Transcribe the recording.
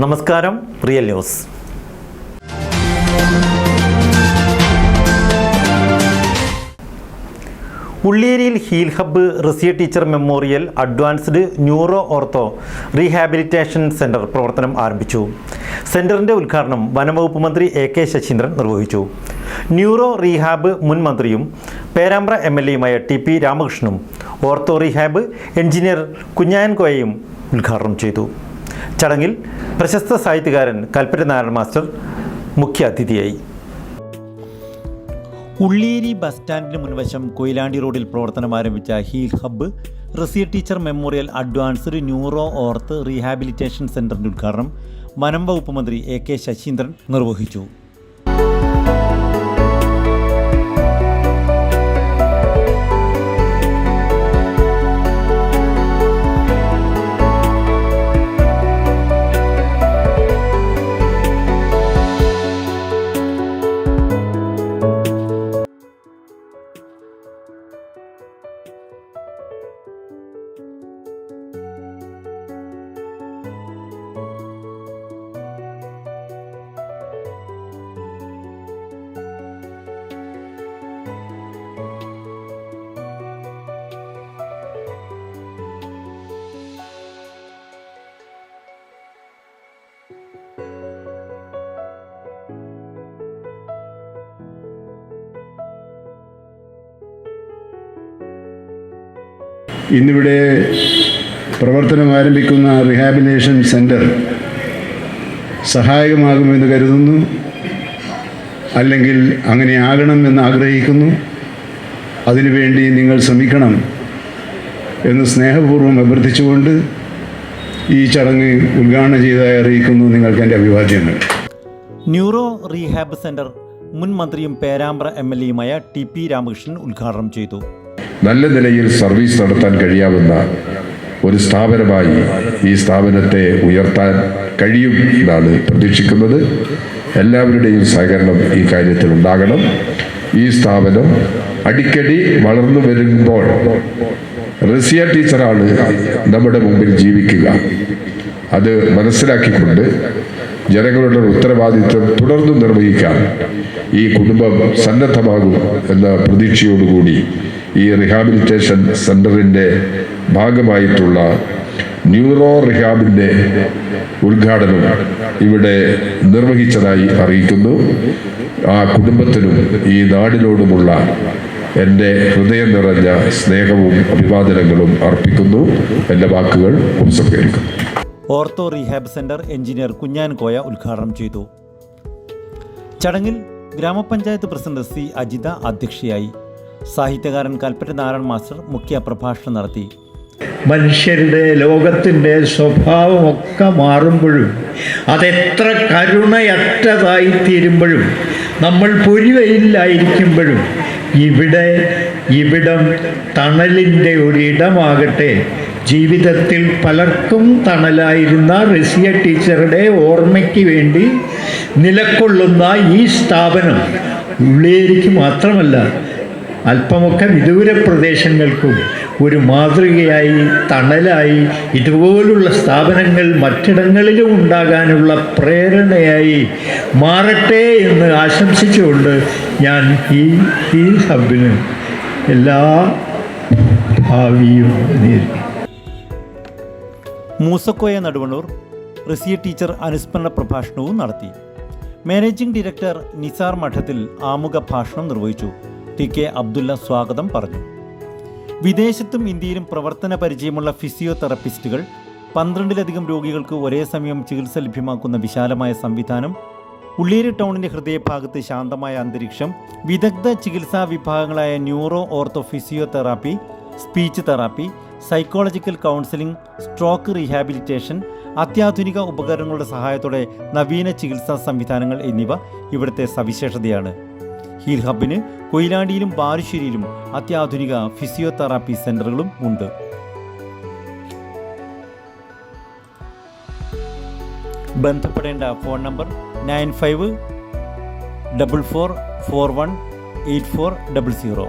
നമസ്കാരം, real news. ഉള്ളിയേരിയിൽ heal hub, Raziya teacher memorial, advanced neuro ortho rehabilitation centre പ്രവർത്തനം ആരംഭിച്ചു. സെൻറ്ററിൻ്റെ ഉദ്ഘാടനം വനംവകുപ്പ് മന്ത്രി AK ശശീന്ദ്രൻ നിർവഹിച്ചു. ന്യൂറോ റീഹാബ് മുൻ മന്ത്രിയും പേരാമ്പ്ര MLA-യുമായ TP രാമകൃഷ്ണനും ഓർത്തോ റീഹാബ് എഞ്ചിനീയർ കുഞ്ഞാൻ കോയയും ഉദ്ഘാടനം ചെയ്തു. ചടങ്ങിൽ പ്രശസ്ത സാഹിത്യകാരൻ കൽപ്പറ്റ നാരായണ മാസ്റ്റർ മുഖ്യാതിഥിയായി. ഉള്ളിയേരി ബസ് സ്റ്റാൻഡിന് മുൻവശം കൊയിലാണ്ടി റോഡിൽ പ്രവർത്തനം ആരംഭിച്ച heal hub, Raziya teacher memorial, advanced neuro ortho rehabilitation സെൻറ്ററിൻ്റെ ഉദ്ഘാടനം വനം വകുപ്പ് മന്ത്രി AK ശശീന്ദ്രൻ നിർവഹിച്ചു. ഇന്നിവിടെ പ്രവർത്തനം ആരംഭിക്കുന്ന റീഹാബിലിറ്റേഷൻ സെൻറ്റർ സഹായകമാകുമെന്ന് കരുതുന്നു, അല്ലെങ്കിൽ അങ്ങനെ ആകണമെന്ന് ആഗ്രഹിക്കുന്നു. അതിനുവേണ്ടി നിങ്ങൾ ശ്രമിക്കണം എന്ന് സ്നേഹപൂർവ്വം അഭ്യർത്ഥിച്ചുകൊണ്ട് ഈ ചടങ്ങ് ഉദ്ഘാടനം ചെയ്തതായി അറിയിക്കുന്നു. നിങ്ങൾക്ക് എൻ്റെ അഭിവാദ്യങ്ങൾ. ന്യൂറോ റീഹാബ് സെൻറ്റർ മുൻ മന്ത്രിയും പേരാമ്പ്ര MLA-യുമായ TP രാമകൃഷ്ണൻ ഉദ്ഘാടനം ചെയ്തു. നല്ല നിലയിൽ സർവീസ് നടത്താൻ കഴിയാവുന്ന ഒരു സ്ഥാപനമായി ഈ സ്ഥാപനത്തെ ഉയർത്താൻ കഴിയും എന്നാണ് പ്രതീക്ഷിക്കുന്നത്. എല്ലാവരുടെയും സഹകരണം ഈ കാര്യത്തിൽ ഉണ്ടാകണം. ഈ സ്ഥാപനം അടിക്കടി വളർന്നു വരുമ്പോൾ റസിയ ടീച്ചറാണ് നമ്മുടെ മുമ്പിൽ ജീവിക്കുക. അത് മനസ്സിലാക്കിക്കൊണ്ട് ജനങ്ങളുടെ ഉത്തരവാദിത്വം തുടർന്ന് നിർവഹിക്കാൻ ഈ കുടുംബം സന്നദ്ധമാകും എന്ന പ്രതീക്ഷയോടുകൂടി ഈ റീഹാബിലിറ്റേഷൻ സെൻറ്ററിൻ്റെ ഭാഗമായിട്ടുള്ള ന്യൂറോ റീഹാബിൻ്റെ ഉദ്ഘാടനം ഇവിടെ നിർവഹിച്ചതായി അറിയിക്കുന്നു. ആ കുടുംബത്തിനും ഈ നാടിനോടുമുള്ള എൻ്റെ ഹൃദയം നിറഞ്ഞ സ്നേഹവും അഭിവാദനങ്ങളും അർപ്പിക്കുന്നു. എൻ്റെ വാക്കുകൾ ഉപസംഹരിക്കുന്നു. Ortho rehab centre engineer Kunhan Koya ഉദ്ഘാടനം ചെയ്തു. ചടങ്ങിൽ ഗ്രാമപഞ്ചായത്ത് പ്രസിഡന്റ് C അജിത അധ്യക്ഷയായി. സാഹിത്യകാരൻ കൽപ്പറ്റ നാരായണ മാസ്റ്റർ മുഖ്യ പ്രഭാഷണം നടത്തി. മനുഷ്യരുടെ ലോകത്തിൻ്റെ സ്വഭാവമൊക്കെ മാറുമ്പോഴും അതെത്ര കരുണയറ്റതായിത്തീരുമ്പോഴും നമ്മൾ പൊരിവയിലായിരിക്കുമ്പോഴും ഇവിടം തണലിൻ്റെ ഒരിടമാകട്ടെ. ജീവിതത്തിൽ പലർക്കും തണലായിരുന്ന റസിയ ടീച്ചറുടെ ഓർമ്മയ്ക്ക് വേണ്ടി നിലകൊള്ളുന്ന ഈ സ്ഥാപനം ഉള്ളിയേരിക്ക് മാത്രമല്ല, അല്പമൊക്കെ വിദൂര പ്രദേശങ്ങൾക്കും ഒരു മാതൃകയായി, തണലായി, ഇതുപോലുള്ള സ്ഥാപനങ്ങൾ മറ്റിടങ്ങളിലും ഉണ്ടാകാനുള്ള പ്രേരണയായി മാറട്ടെ എന്ന് ആശംസിച്ചുകൊണ്ട് ഞാൻ ഈ ഹബ്ബിന് എല്ലാ ഭാവിയും നേരുന്നു. മൂസക്കോയ നടുവണ്ണൂർ റസിയ ടീച്ചർ അനുസ്മരണ പ്രഭാഷണവും നടത്തി. മാനേജിംഗ് ഡയറക്ടർ നിസാർ മഠത്തിൽ ആമുഖ ഭാഷണം നിർവഹിച്ചു. TK അബ്ദുള്ള സ്വാഗതം പറഞ്ഞു. വിദേശത്തും ഇന്ത്യയിലും പ്രവർത്തന പരിചയമുള്ള ഫിസിയോതെറാപ്പിസ്റ്റുകൾ 12-ലധികം രോഗികൾക്ക് ഒരേ സമയം ചികിത്സ ലഭ്യമാക്കുന്ന വിശാലമായ സംവിധാനം, ഉള്ളിയേരി ടൗണിൻ്റെ ഹൃദയഭാഗത്ത് ശാന്തമായ അന്തരീക്ഷം, വിദഗ്ധ ചികിത്സാ വിഭാഗങ്ങളായ neuro ortho physiotherapy, speech therapy, psychological counselling, stroke rehabilitation, അത്യാധുനിക ഉപകരണങ്ങളുടെ സഹായത്തോടെ നവീന ചികിത്സാ സംവിധാനങ്ങൾ എന്നിവ ഇവിടുത്തെ സവിശേഷതയാണ്. ഹീൽ ഹബ്ബിന് കൊയിലാണ്ടിയിലും ബാലുശ്ശേരിയിലും അത്യാധുനിക ഫിസിയോതെറാപ്പി സെൻ്ററുകളും ഉണ്ട്. ബന്ധപ്പെടേണ്ട ഫോൺ നമ്പർ 9544418400.